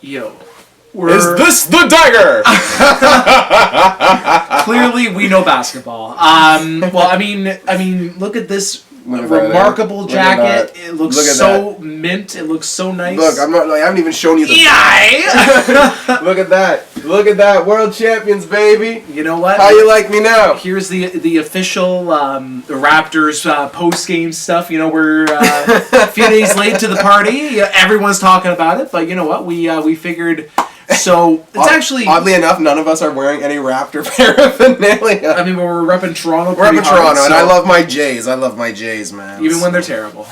Yo. Is this the dagger? Clearly, we know basketball. Well, I mean, look at this remarkable jacket. It looks so mint. It looks so nice. Look, I haven't even shown you the. Yay! Look at that! Look at that! World champions, baby. You know what? How you like me now? Here's the official the Raptors post game stuff. You know, we're a few days late to the party. Everyone's talking about it, but you know what? We figured. So it's actually oddly enough, none of us are wearing any Raptor paraphernalia. I mean, we're repping Toronto. We're repping Toronto, and I love my Jays. I love my Jays, man. Even when they're terrible.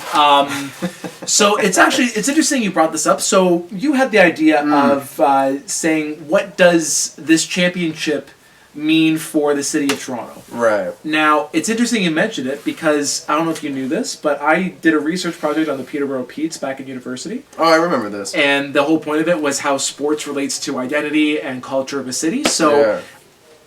So it's interesting you brought this up. So you had the idea of saying, what does this championship mean for the city of Toronto? Right. Now, it's interesting you mentioned it because I don't know if you knew this, but I did a research project on the Peterborough Petes back in university. Oh, I remember this. And the whole point of it was how sports relates to identity and culture of a city. So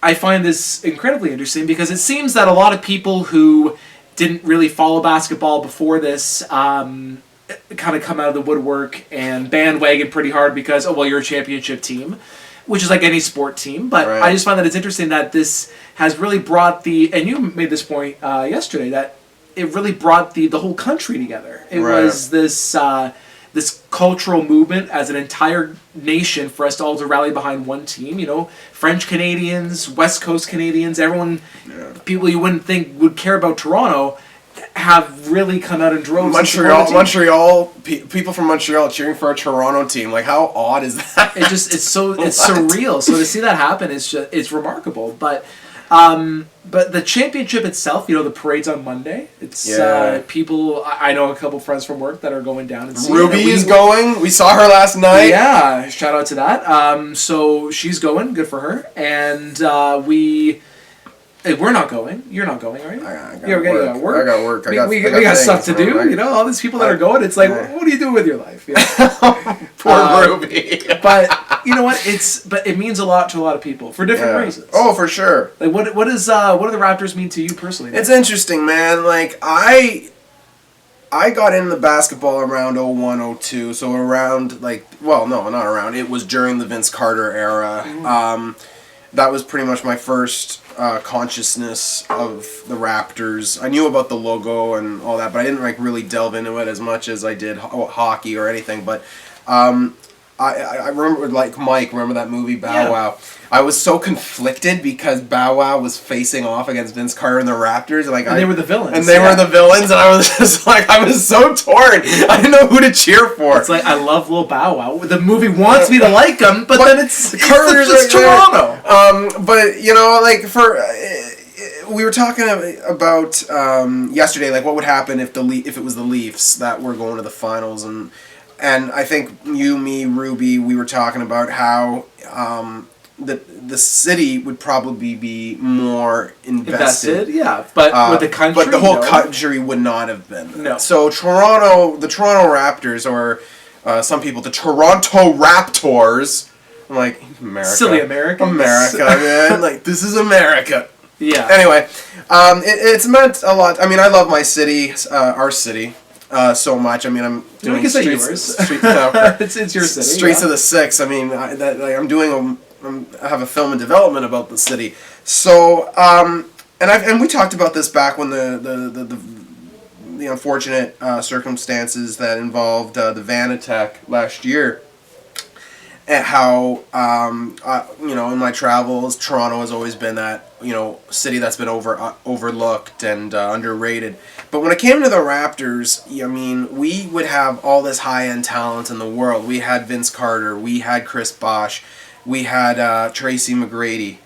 I find this incredibly interesting because it seems that a lot of people who didn't really follow basketball before this kind of come out of the woodwork and bandwagon pretty hard because, oh, well, you're a championship team. Which is like any sport team, but I just find that it's interesting that this has really brought and you made this point yesterday, that it really brought the whole country together. It was this cultural movement as an entire nation for us to all to rally behind one team. You know, French Canadians, West Coast Canadians, everyone, people you wouldn't think would care about Toronto, have really come out in droves. Montreal, people from Montreal cheering for a Toronto team. Like, how odd is that? It's surreal. So to see that happen it's remarkable. But the championship itself, you know, the parade's on Monday. It's people. I know a couple friends from work that are going down and seeing Ruby is going. We saw her last night. Yeah, shout out to that. So she's going. Good for her. And we're not going. You're not going, are you? I got work. I got work. We got stuff to do. You know, all these people that are going. It's like, what are you doing with your life? You know? Poor Ruby. But you know what? But it means a lot to a lot of people for different reasons. Oh, for sure. Like, what do the Raptors mean to you personally? It's interesting, man. Like, I got into basketball around 01, 02, so around, like, well, no, not around. It was during the Vince Carter era. That was pretty much my first consciousness of the Raptors. I knew about the logo and all that, but I didn't like really delve into it as much as I did hockey or anything. But I remember, like, Mike, remember that movie Bow Wow? I was so conflicted because Bow Wow was facing off against Vince Carter and the Raptors. And they were the villains. And they were the villains, and I was just like, I was so torn. I didn't know who to cheer for. It's like, I love Lil Bow Wow. The movie wants me to like him, but then it's Toronto. But, you know, like, we were talking about yesterday, like, what would happen if it was the Leafs that were going to the finals, and I think you, me, Ruby, we were talking about how the city would probably be more invested. Yeah, but with the country, but the whole country would not have been. No. So the Toronto Raptors, or some people, the Toronto Raptors. I'm like, America, silly Americans. America, man, like, this is America. Yeah. Anyway, it's meant a lot. I mean, I love my city, our city. So much. I mean, I'm doing it's your city. Streets of the Six. I mean, I have a film in development about the city. So, and we talked about this back when the unfortunate circumstances that involved the van attack last year. And how, you know, in my travels, Toronto has always been that, you know, city that's been overlooked and underrated. But when it came to the Raptors, I mean, we would have all this high-end talent in the world. We had Vince Carter, we had Chris Bosh, we had Tracy McGrady.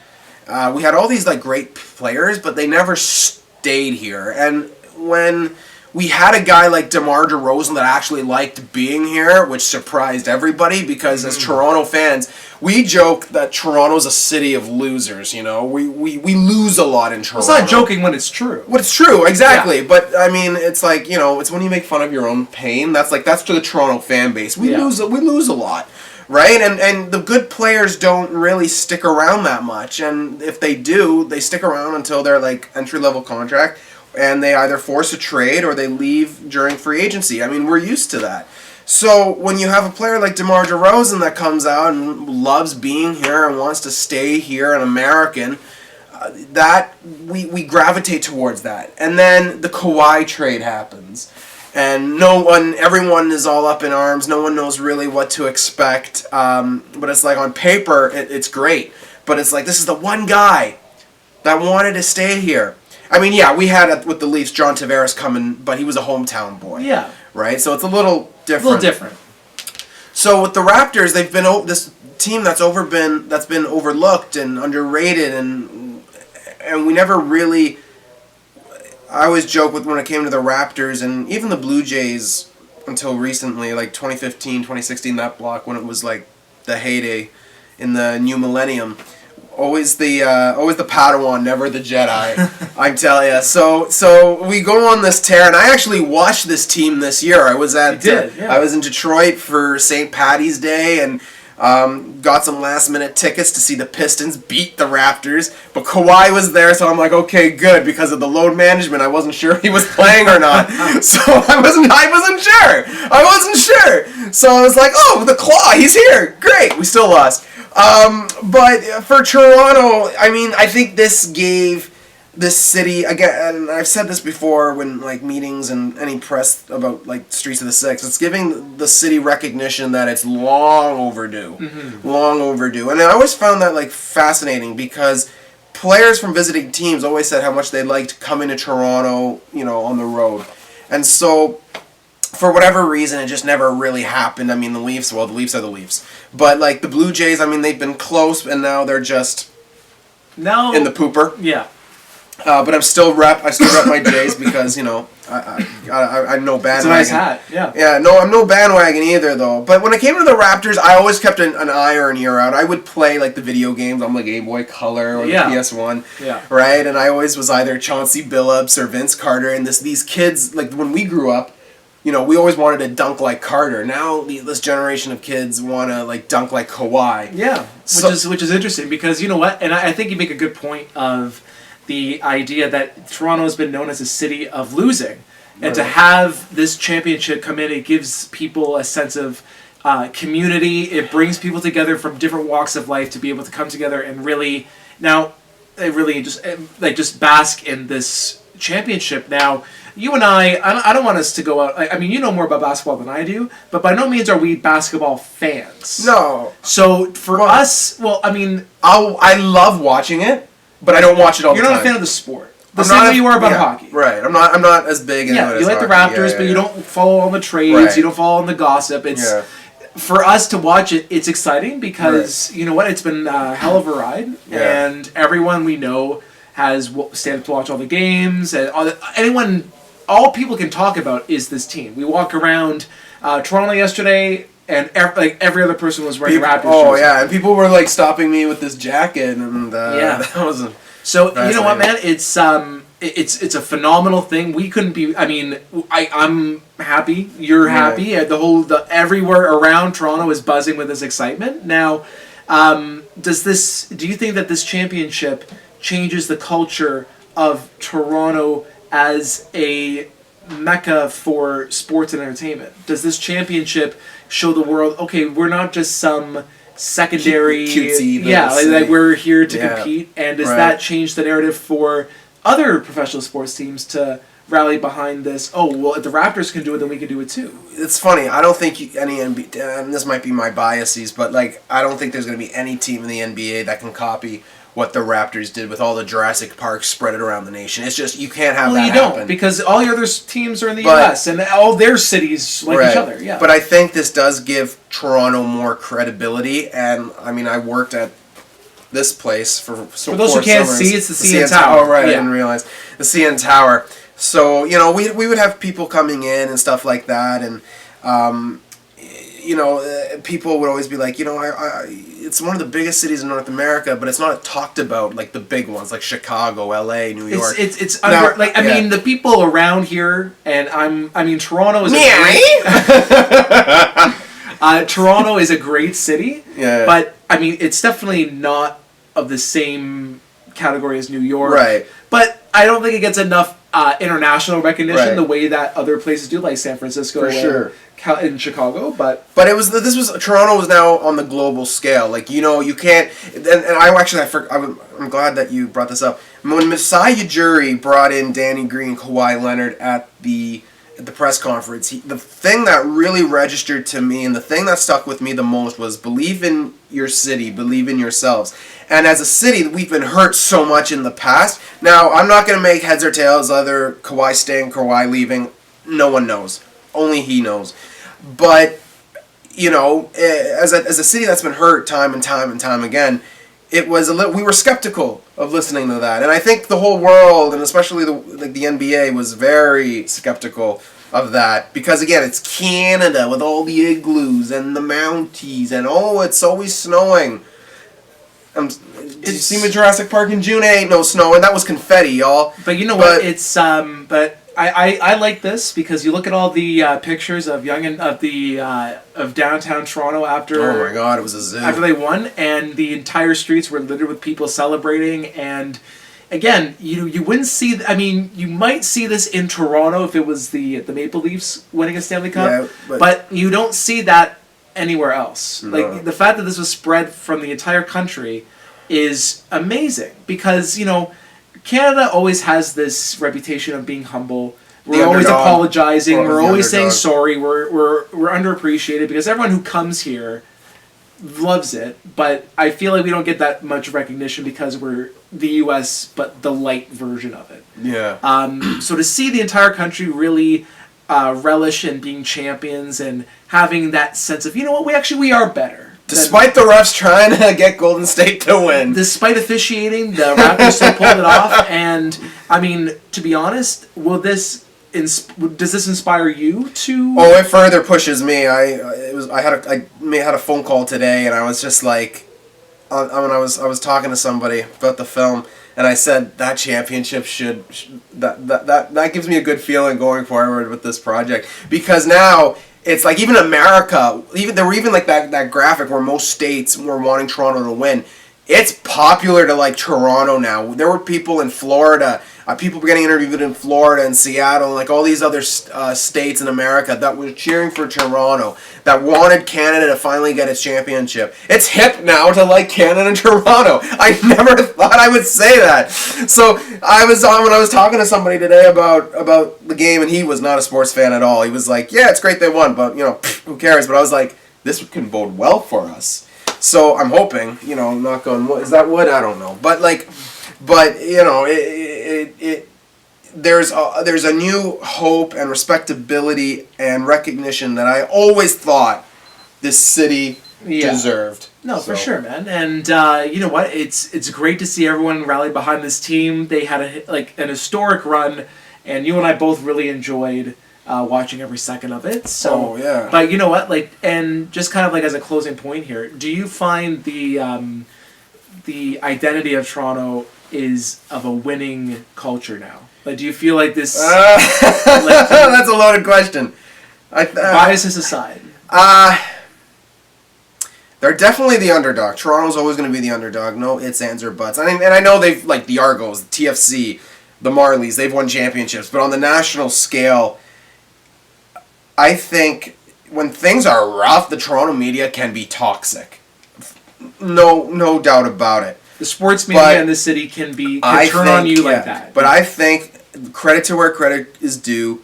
We had all these, like, great players, but they never stayed here. And when we had a guy like DeMar DeRozan that actually liked being here, which surprised everybody because as Toronto fans, we joke that Toronto's a city of losers, you know? We lose a lot in Toronto. It's not joking when it's true. Well, it's true, exactly. Yeah. But, I mean, it's like, you know, it's when you make fun of your own pain. That's to the Toronto fan base. We lose a lot. Right? And the good players don't really stick around that much. And if they do, they stick around until they're, like, entry-level contract. And they either force a trade or they leave during free agency. I mean, we're used to that. So when you have a player like DeMar DeRozan that comes out and loves being here and wants to stay here, an American, that we gravitate towards that. And then the Kawhi trade happens. And everyone is all up in arms. No one knows really what to expect. But it's like on paper, it's great. But it's like, this is the one guy that wanted to stay here. I mean, yeah, we had with the Leafs John Tavares coming, but he was a hometown boy. Yeah. Right? So it's a little different. A little different. So with the Raptors, they've been this team that's been overlooked and underrated, and we never really. I always joke when it came to the Raptors and even the Blue Jays until recently, like 2015, 2016, that block when it was like the heyday in the new millennium. Always the Padawan, never the Jedi. I tell you. So we go on this tear, and I actually watched this team this year. I was I was in Detroit for St. Paddy's Day, and got some last minute tickets to see the Pistons beat the Raptors. But Kawhi was there, so I'm like, okay, good, because of the load management. I wasn't sure if he was playing or not, so I wasn't sure. So I was like, oh, the Claw, he's here, great. We still lost. But for Toronto, I mean, I think this gave this city, again, and I've said this before when like meetings and any press about like Streets of the Six, it's giving the city recognition that it's long overdue. Mm-hmm. Long overdue. And I always found that like fascinating because players from visiting teams always said how much they liked coming to Toronto, on the road. And so for whatever reason, it just never really happened. I mean, the Leafs are the Leafs. But, like, the Blue Jays, I mean, they've been close, and now they're just in the pooper. Yeah. But I still rep my Jays because, I'm no bandwagon. It's a nice hat, yeah. Yeah, no, I'm no bandwagon either, though. But when it came to the Raptors, I always kept an eye or an ear out. I would play, like, the video games on, like, Game Boy Color or the PS1. Yeah. Right? And I always was either Chauncey Billups or Vince Carter. And these kids, like, when we grew up, we always wanted to dunk like Carter. Now this generation of kids want to like dunk like Kawhi. Yeah, which is interesting because you know what, and I think you make a good point of the idea that Toronto has been known as a city of losing, and to have this championship come in, it gives people a sense of community. It brings people together from different walks of life to be able to come together and really just bask in this championship. Now, you and I don't want us to go out. I mean, you know more about basketball than I do, but by no means are we basketball fans. No. So for us, I mean, I love watching it, but I don't watch it all the time. You're not a fan of the sport. The same way you are about hockey. Right. I'm not as big into it as you like the hockey. Raptors, but you don't follow all the trades. Right. You don't follow all the gossip. For us to watch it, it's exciting because you know what? It's been a hell of a ride, and everyone we know has stayed up to watch all the games, and all people can talk about is this team. We walk around Toronto yesterday, and every other person was wearing Raptors. Oh yeah, and people were like stopping me with this jacket, and that was so you know what, man? It's a phenomenal thing. We couldn't be. I mean, I'm happy. You're happy. The everywhere around Toronto is buzzing with this excitement. Now, do you think that this championship changes the culture of Toronto as a mecca for sports and entertainment? Does this championship show the world, okay, we're not just some secondary cutesy like we're here to compete, and does that change the narrative for other professional sports teams to rally behind this? Oh, well, if the Raptors can do it, then we can do it too. It's funny. I don't think any NBA, and this might be my biases, but like I don't think there's going to be any team in the NBA that can copy what the Raptors did with all the Jurassic Parks spread it around the nation. It's just, you can't have that happen. Don't, because all your other teams are in the U.S., and all their cities like each other, But I think this does give Toronto more credibility, and, I mean, I worked at this place for those who can't see, it's the CN Tower. Oh, right, I didn't realize. The CN Tower. So, we would have people coming in and stuff like that, and, people would always be like, it's one of the biggest cities in North America, but it's not talked about like the big ones, like Chicago, LA, New York. It's under, I mean, the people around here, and Toronto is Toronto is a great city. Yeah. But I mean, it's definitely not of the same category as New York. Right. But I don't think it gets enough international recognition Right. the way that other places do, like San Francisco and Chicago. But Toronto was now on the global scale. Like, you can't. And I'm glad that you brought this up. When Masai Ujiri brought in Danny Green, Kawhi Leonard at the press conference, the thing that really registered to me and the thing that stuck with me the most was believe in your city, believe in yourselves. And as a city, we've been hurt so much in the past. Now, I'm not going to make heads or tails either Kawhi staying, Kawhi leaving. No one knows. Only he knows. But, as a city that's been hurt time and time and time again, we were skeptical of listening to that. And I think the whole world, and especially the NBA, was very skeptical of that. Because, again, it's Canada with all the igloos and the Mounties, and it's always snowing. Did you see me Jurassic Park in June? Ain't no snow, and that was confetti, y'all. But you know what? It's but I like this because you look at all the pictures of of downtown Toronto after. Oh my God! It was a zoo after they won, and the entire streets were littered with people celebrating. And again, you wouldn't see. I mean, you might see this in Toronto if it was the Maple Leafs winning a Stanley Cup, but you don't see that anywhere else. No. Like the fact that this was spread from the entire country is amazing because Canada always has this reputation of being humble. We're always apologizing. We're always saying sorry. We're underappreciated because everyone who comes here loves it. But I feel like we don't get that much recognition because we're the U.S. but the light version of it. Yeah. So to see the entire country really relish in being champions and having that sense of, we are better. Despite the refs trying to get Golden State to win. Despite officiating, the Raptors still pulled it off. And, I mean, to be honest, does this inspire you to... Oh, it further pushes me. I had a phone call today, and I was just like... I was talking to somebody about the film, and I said that championship that gives me a good feeling going forward with this project. Because now... It's like even America, there were even like that graphic where most states were wanting Toronto to win. It's popular to like Toronto now. There were people in Florida, people were getting interviewed in Florida and Seattle and like all these other states in America that were cheering for Toronto, that wanted Canada to finally get its championship. It's hip now to like Canada and Toronto. I never thought I would say that. So when I was talking to somebody today about the game, and he was not a sports fan at all. He was like, yeah, it's great they won, but who cares? But I was like, this can bode well for us. So I'm hoping, knock on wood. Is that wood? I don't know. But there's a new hope and respectability and recognition that I always thought this city deserved. No, for sure, man. And you know what? It's great to see everyone rally behind this team. They had an historic run, and you and I both really enjoyed watching every second of it. So, yeah. But you know what? And just kind of as a closing point here, do you find the identity of Toronto is of a winning culture now? Do you feel like this? That's a loaded question. Biases aside. They're definitely the underdog. Toronto's always going to be the underdog. No ifs, ands, or buts. And I know they've the Argos, the TFC, the Marlies. They've won championships, but on the national scale, I think when things are rough, the Toronto media can be toxic. No doubt about it. The sports media in the city can turn on you like that. But I think credit to where credit is due.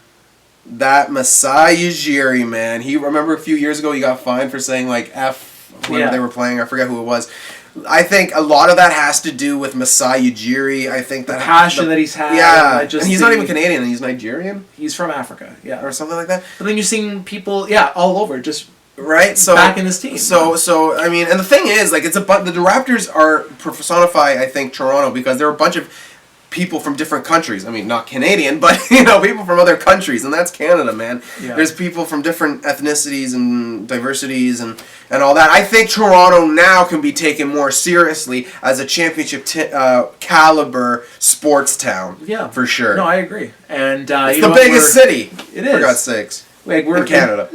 That Masai Ujiri, man, remember a few years ago he got fined for saying F when they were playing. I forget who it was. I think a lot of that has to do with Masai Ujiri. I think that passion that he's had. Yeah, and he's not even Canadian. He's Nigerian. He's from Africa. Yeah, or something like that. But then you're seeing people, all over, just right. So back in this team. So I mean, and the thing is, the Raptors personify, I think, Toronto because there are a bunch of people from different countries. I mean, not Canadian, but people from other countries, and that's Canada, man. Yeah. There's people from different ethnicities and diversities and all that. I think Toronto now can be taken more seriously as a championship caliber sports town. Yeah, for sure. No, I agree. And it's the biggest city. It is, for God's sakes. We're in Canada.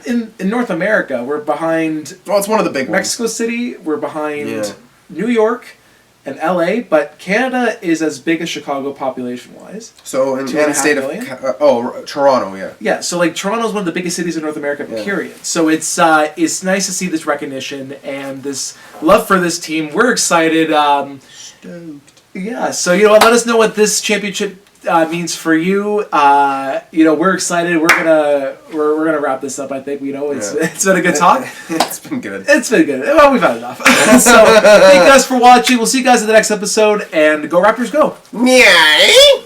In North America, we're behind. Well, it's one of the big ones. Mexico City. We're behind New York. and LA, but Canada is as big as Chicago population-wise. So in the state of Toronto, yeah. Yeah, so like Toronto is one of the biggest cities in North America, period. So it's nice to see this recognition and this love for this team. We're excited. Stoked. Yeah, so you know, let us know what this championship means for you. You know, we're excited. We're gonna wrap this up. I think it's been a good talk. It's been good. It's been good. Well, we've had enough. So thank you guys for watching. We'll see you guys in the next episode. And go Raptors, go! Meow.